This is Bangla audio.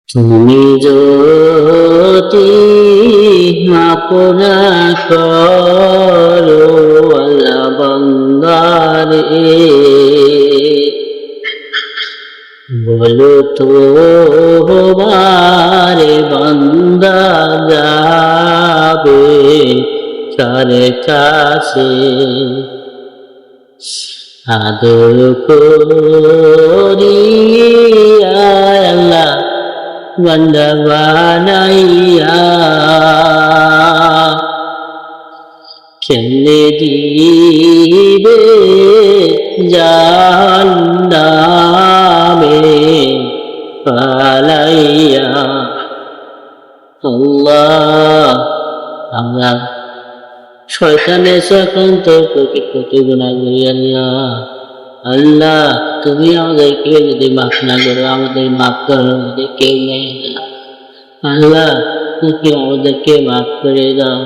তুমি যদি মাপ না করো আল্লাহ বান্দারে, বলো তো বান্দা যাবে কার কাছে? আদর করিয়া আল্লাহ বান্দা বানাইয়া কেমনে দিবে জাহান্নামে পালাইয়া? আল্লাহ, আমরা শয়তানের আক্রান্ত প্রকৃত গুনাহগার আল্লাহ। আল্লাহ, তুমি আমাদেরকে যদি মাফ না করো, আমাদের মাফ করার মধ্যে কেউ নেই। আল্লাহ, তুমি আমাদেরকে মাফ করে দাও।